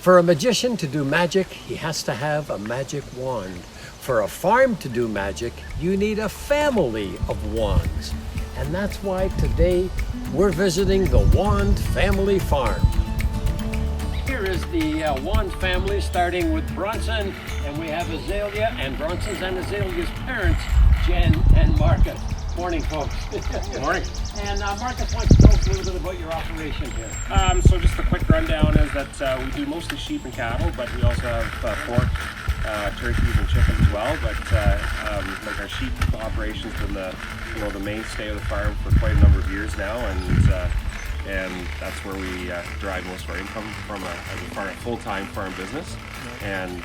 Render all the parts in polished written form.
For a magician to do magic, he has to have a magic wand. For a farm to do magic, you need a family of wands. And that's why today we're visiting the Wand Family Farm. Here is the Wand family, starting with Bronson, and we have Azalea, and Bronson's and Azalea's parents, Jen and Marcus. Morning, folks. Good morning. And Marcus, why don't you tell us a little bit about your operation here? So just a quick rundown is that we do mostly sheep and cattle, but we also have pork, turkeys and chickens as well. But like our sheep operation's been the mainstay of the farm for quite a number of years now, and that's where we derive most of our income from as a full-time farm business. And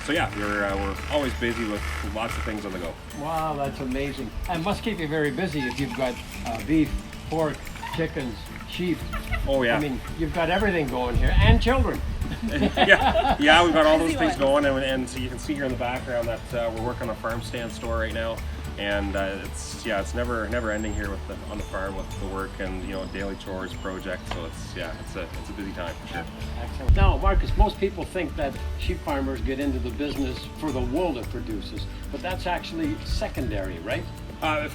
so yeah, we're always busy with lots of things on the go. Wow, that's amazing. And must keep you very busy if you've got beef, pork, chickens, sheep. Oh yeah. I mean, you've got everything going here, and children. yeah, we've got all those things going, and so you can see here in the background that we're working on a farm stand store right now, and it's never ending here on the farm with the work and daily chores projects. So it's a busy time for sure. Excellent. Now, Marcus, most people think that sheep farmers get into the business for the wool it produces, but that's actually secondary, right?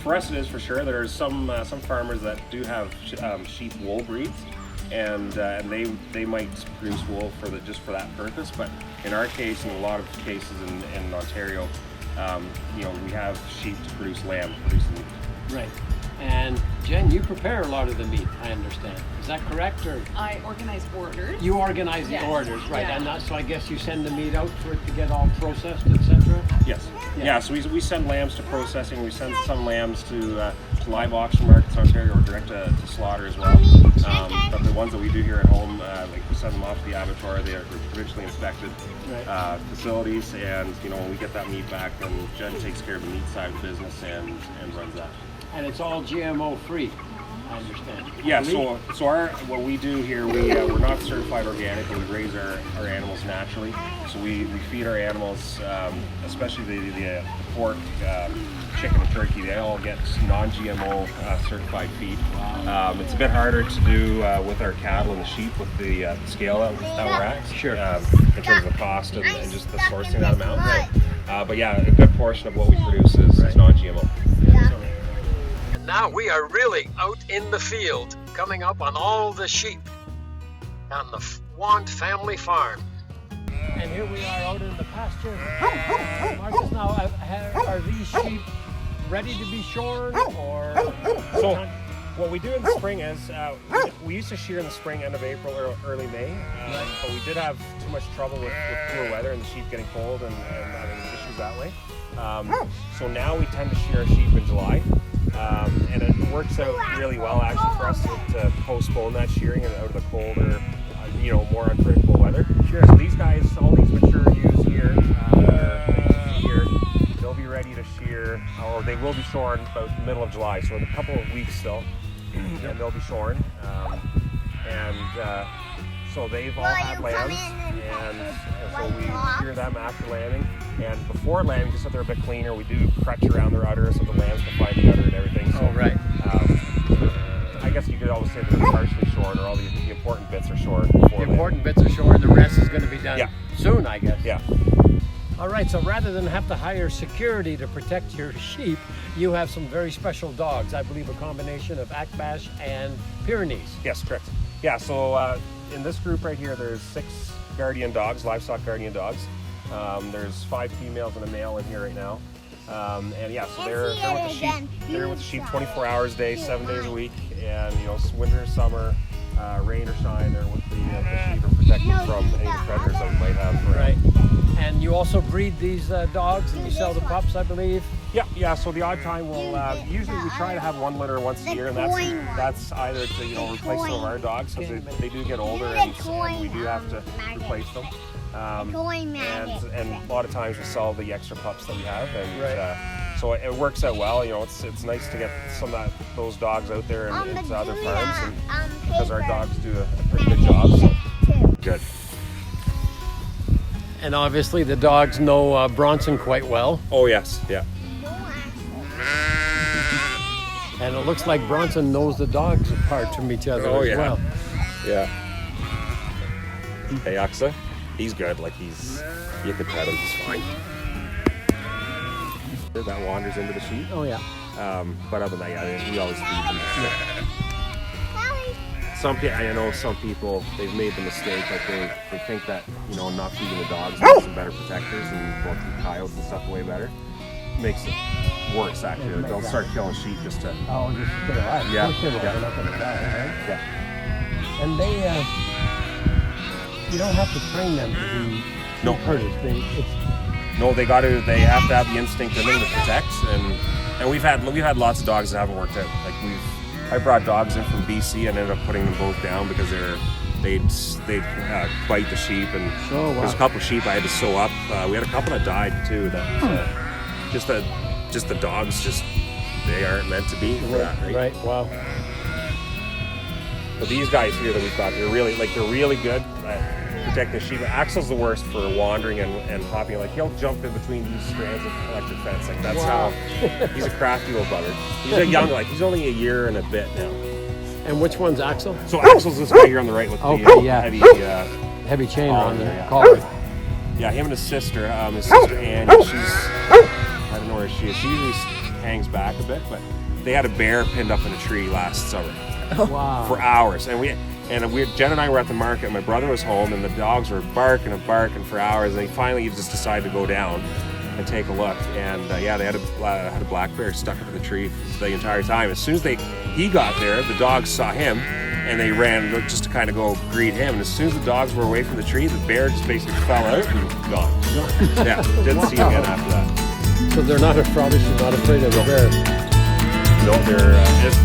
For us, it is for sure. There's some farmers that do have sheep wool breeds, and they might produce wool just for that purpose. But in our case, in a lot of cases in Ontario, we have sheep to produce lamb, producing meat. Right. And Jen, you prepare a lot of the meat, I understand. Is that correct? Or I organize orders. you organize the Yes. orders, right? Yeah. And so I guess you send the meat out for it to get all processed, etc. Yes. Yeah. Yeah. So we send lambs to processing. We send some lambs to live auction markets in Ontario, or direct to slaughter as well. But the ones that we do here at home, like we send them off to the abattoir. They are provincially inspected facilities, and when we get that meat back, then Jen takes care of the meat side of the business and runs that. And it's all GMO free, I understand. Yeah, so what we do here, we're not certified organic, but we raise our animals naturally. So we feed our animals, especially the pork, chicken and turkey, they all get non-GMO certified feed. It's a bit harder to do with our cattle and the sheep with the scale that we're at. Sure. In terms of cost and just the sourcing that amount. But yeah, a good portion of what we produce is non-GMO. Now we are really out in the field, coming up on all the sheep on the Wand Family Farm. And here we are out in the pasture. Marcus, now are these sheep ready to be shorn, or? So what we do in the spring is we used to shear in the spring, end of April or early May, but we did have too much trouble with poor weather and the sheep getting cold and having issues that way. So now we tend to shear our sheep in July. And it works out really well actually for us to postpone that shearing out of the colder, more unpredictable weather. Sure. So these guys, all these mature ewes here, they'll be ready to shear, or they will be shorn about the middle of July, so in a couple of weeks still, and they'll be shorn. So they've all had lambs, and so we shear them after lambing. And before lambing, just so they're a bit cleaner, we do crutch around their udder so the lambs can find the udder and everything. So, right. I guess you could always say that they're partially shorn, or all the important bits are shorn. The important bits are shorn, the rest is going to be done soon, I guess. Yeah. All right, so rather than have to hire security to protect your sheep, you have some very special dogs. I believe a combination of Akbash and Pyrenees. Yes, correct. Yeah, so in this group right here, there's 6 guardian dogs, livestock guardian dogs. There's 5 females and a male in here right now. And yeah, so they're with the sheep. They're with the sheep 24 hours a day, 7 days a week. And winter, summer, rain or shine, they're with the sheep and protect them from any predators that we might have. Right. And you also breed these dogs, and you sell the pups, I believe. Yeah. So the odd time we'll usually we try to have one litter once a year, and that's either to replace some of our dogs because they do get older, and we do have to replace them. And a lot of times we sell the extra pups that we have, and so it works out well. It's nice to get some of those dogs out there and into other farms, and because our dogs do a pretty good job. So. Good. And obviously the dogs know Bronson quite well. Oh yes, yeah. And it looks like Bronson knows the dogs apart from each other as well. Yeah. Hey, Aksa. He's good. Like you can pet him. He's fine. That wanders into the sheep. Oh, yeah. But other than that, yeah, we always feed them. I know some people, they've made the mistake, like they think that, you know, not feeding the dogs makes them better protectors and will keep coyotes and stuff way better. Makes it worse, actually. Like, they'll start killing sheep just to... Oh, just to get alive. Yeah. Of course they will. They're not going to die, right? Yeah. And they, you don't have to train them to be No. herders. No, they have to have the instinct in them to protect, and we've had lots of dogs that haven't worked out. Like I brought dogs in from BC and ended up putting them both down because they'd bite the sheep, and there's a couple of sheep I had to sew up. We had a couple that died too. That just the dogs they aren't meant to be for that, right? Right. Wow. But these guys here that we've got, they're really good at protecting the sheep. Axel's the worst for wandering and hopping. Like he'll jump in between these strands of electric fence. Like that's how he's a crafty little bugger. He's a young, like he's only a year and a bit now. And which one's Axel? So Axel's this guy here on the right with the heavy chain on the yeah. collar. Yeah, him and his sister Annie. She's I don't know where she is. She usually hangs back a bit, but they had a bear pinned up in a tree last summer. Wow. For hours, and Jen and I were at the market. My brother was home, and the dogs were barking for hours. And finally, just decided to go down and take a look. And they had a black bear stuck up in the tree the entire time. As soon as he got there, the dogs saw him, and they ran just to kind of go greet him. And as soon as the dogs were away from the tree, the bear just basically fell out and gone. Yeah, didn't see him again after that. So they're not not afraid of a bear. No, they're just.